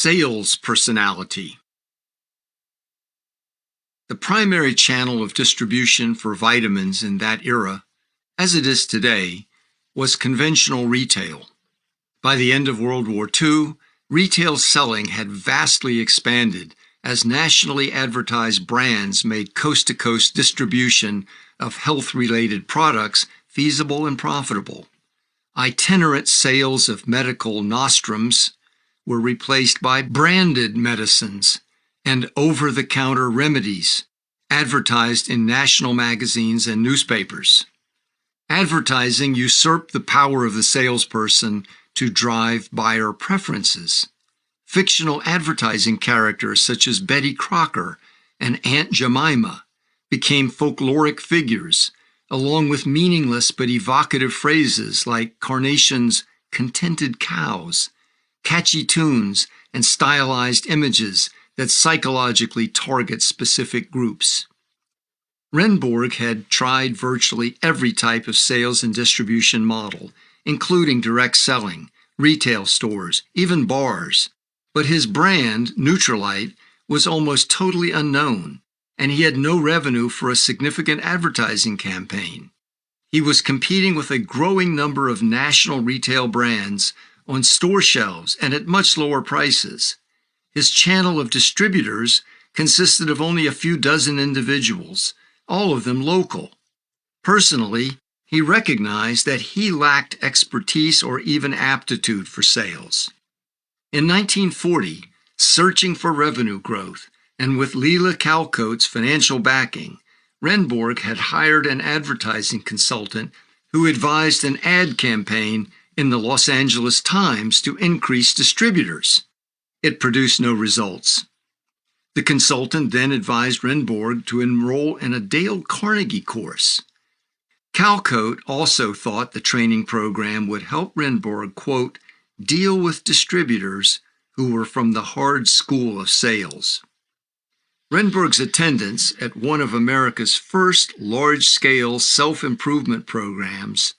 Sales personality. The primary channel of distribution for vitamins in that era, as it is today, was conventional retail. By the end of World War II, retail selling had vastly expanded as nationally advertised brands made coast-to-coast distribution of health-related products feasible and profitable. Itinerant sales of medical nostrums were replaced by branded medicines and over-the-counter remedies advertised in national magazines and newspapers. Advertising usurped the power of the salesperson to drive buyer preferences. Fictional advertising characters such as Betty Crocker and Aunt Jemima became folkloric figures, along with meaningless but evocative phrases like Carnation's "contented cows," catchy tunes, and stylized images that psychologically target specific groups. Renborg had tried virtually every type of sales and distribution model, including direct selling, retail stores, even bars, but his brand, Nutrilite, was almost totally unknown, and he had no revenue for a significant advertising campaign. He was competing with a growing number of national retail brands on store shelves and at much lower prices. His channel of distributors consisted of only a few dozen individuals, all of them local. Personally, he recognized that he lacked expertise or even aptitude for sales. In 1940, searching for revenue growth, and with Leila Calcoat's financial backing, Renborg had hired an advertising consultant who advised an ad campaign in the Los Angeles Times to increase distributors. It produced no results. The consultant then advised Renborg to enroll in a Dale Carnegie course. Calcoat also thought the training program would help Renborg, quote, deal with distributors who were from the hard school of sales. Renborg's attendance at one of America's first large-scale self-improvement programs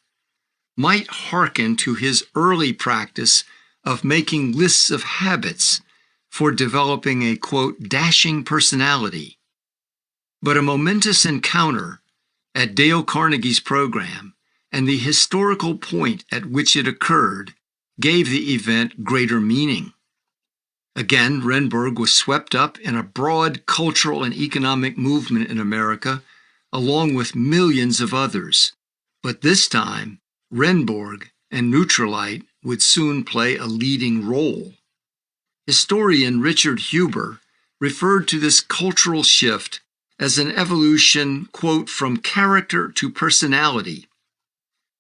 might hearken to his early practice of making lists of habits for developing a, quote, dashing personality. But a momentous encounter at Dale Carnegie's program and the historical point at which it occurred gave the event greater meaning. Again, Renborg was swept up in a broad cultural and economic movement in America, along with millions of others. But this time, Renborg and Nutrilite would soon play a leading role. Historian Richard Huber referred to this cultural shift as an evolution, quote, from character to personality.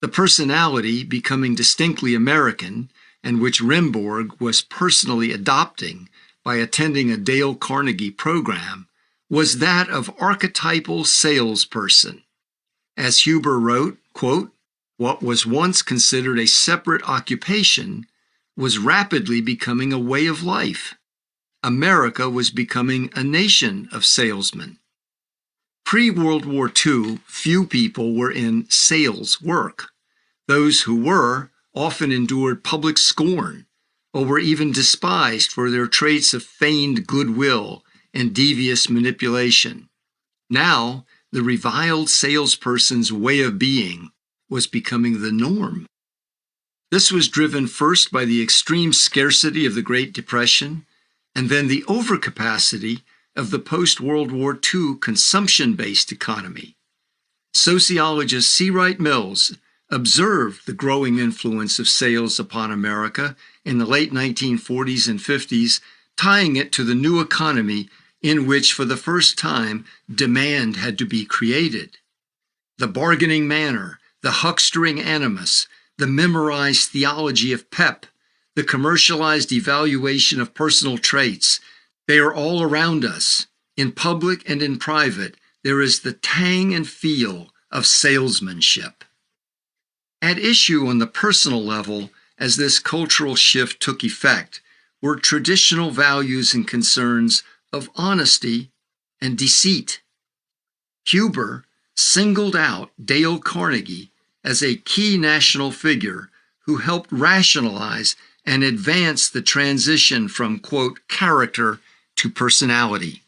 The personality becoming distinctly American, and which Renborg was personally adopting by attending a Dale Carnegie program, was that of archetypal salesperson. As Huber wrote, quote, what was once considered a separate occupation was rapidly becoming a way of life. America was becoming a nation of salesmen. Pre-World War II, few people were in sales work. Those who were often endured public scorn or were even despised for their traits of feigned goodwill and devious manipulation. Now, the reviled salesperson's way of being was becoming the norm. This was driven first by the extreme scarcity of the Great Depression and then the overcapacity of the post-World War II consumption-based economy. Sociologist C. Wright Mills observed the growing influence of sales upon America in the late 1940s and 50s, tying it to the new economy in which, for the first time, demand had to be created. The bargaining manner, the huckstering animus, the memorized theology of pep, the commercialized evaluation of personal traits, they are all around us. In public and in private, there is the tang and feel of salesmanship. At issue on the personal level, as this cultural shift took effect, were traditional values and concerns of honesty and deceit. Huber singled out Dale Carnegie as a key national figure who helped rationalize and advance the transition from, quote, character to personality.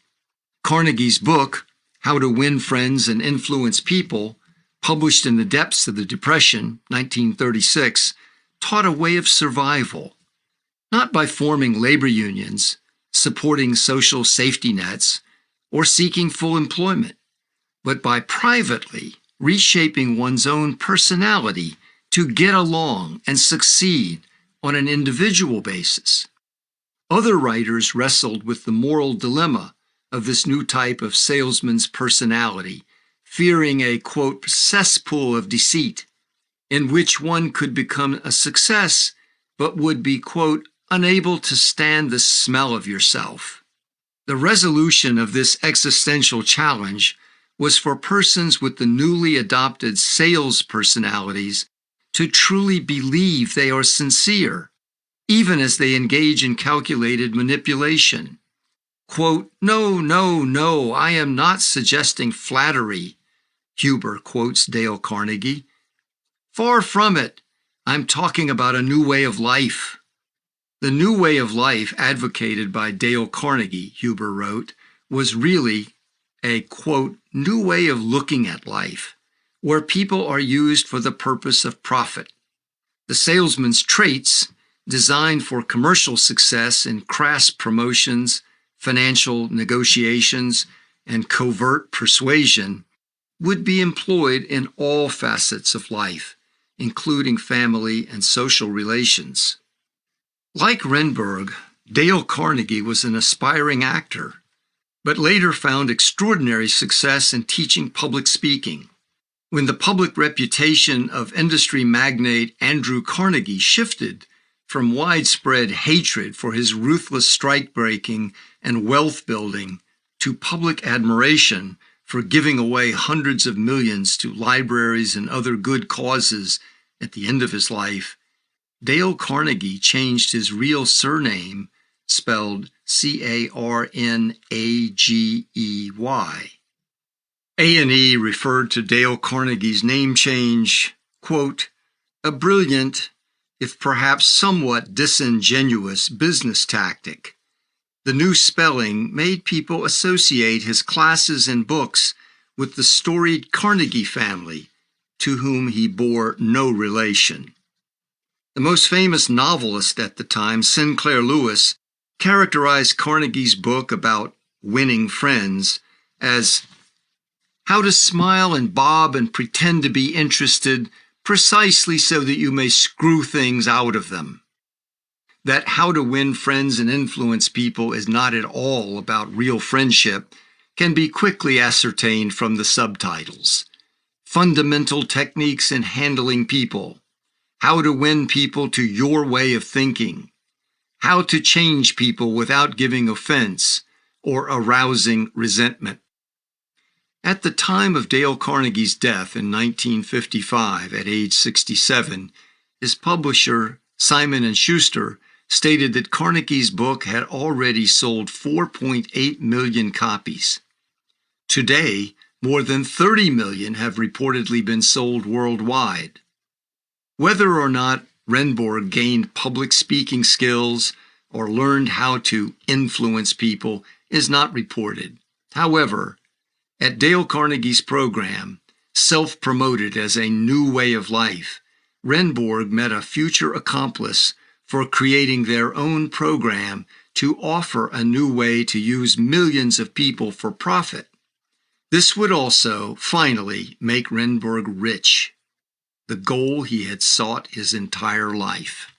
Carnegie's book, How to Win Friends and Influence People, published in the depths of the Depression, 1936, taught a way of survival, not by forming labor unions, supporting social safety nets, or seeking full employment, but by privately reshaping one's own personality to get along and succeed on an individual basis. Other writers wrestled with the moral dilemma of this new type of salesman's personality, fearing a, quote, cesspool of deceit, in which one could become a success but would be, quote, unable to stand the smell of yourself. The resolution of this existential challenge was for persons with the newly adopted sales personalities to truly believe they are sincere, even as they engage in calculated manipulation. Quote, no, I am not suggesting flattery, Huber quotes Dale Carnegie. Far from it, I'm talking about a new way of life. The new way of life advocated by Dale Carnegie, Huber wrote, was really a, quote, new way of looking at life, where people are used for the purpose of profit. The salesman's traits, designed for commercial success in crass promotions, financial negotiations, and covert persuasion, would be employed in all facets of life, including family and social relations. Like Renberg, Dale Carnegie was an aspiring actor, but later found extraordinary success in teaching public speaking. When the public reputation of industry magnate Andrew Carnegie shifted from widespread hatred for his ruthless strike-breaking and wealth-building to public admiration for giving away hundreds of millions to libraries and other good causes at the end of his life, Dale Carnegie changed his real surname, spelled Carnagey. A&E referred to Dale Carnegie's name change, quote, a brilliant, if perhaps somewhat disingenuous business tactic. The new spelling made people associate his classes and books with the storied Carnegie family, to whom he bore no relation. The most famous novelist at the time, Sinclair Lewis, characterized Carnegie's book about winning friends as how to smile and bob and pretend to be interested precisely so that you may screw things out of them. That how to win friends and influence people is not at all about real friendship can be quickly ascertained from the subtitles. Fundamental techniques in handling people, how to win people to your way of thinking, how to change people without giving offense or arousing resentment. At the time of Dale Carnegie's death in 1955 at age 67, his publisher, Simon & Schuster, stated that Carnegie's book had already sold 4.8 million copies. Today, more than 30 million have reportedly been sold worldwide. Whether or not Renberg gained public speaking skills or learned how to influence people is not reported. However, at Dale Carnegie's program, self-promoted as a new way of life, Renberg met a future accomplice for creating their own program to offer a new way to use millions of people for profit. This would also, finally, make Renberg rich, the goal he had sought his entire life.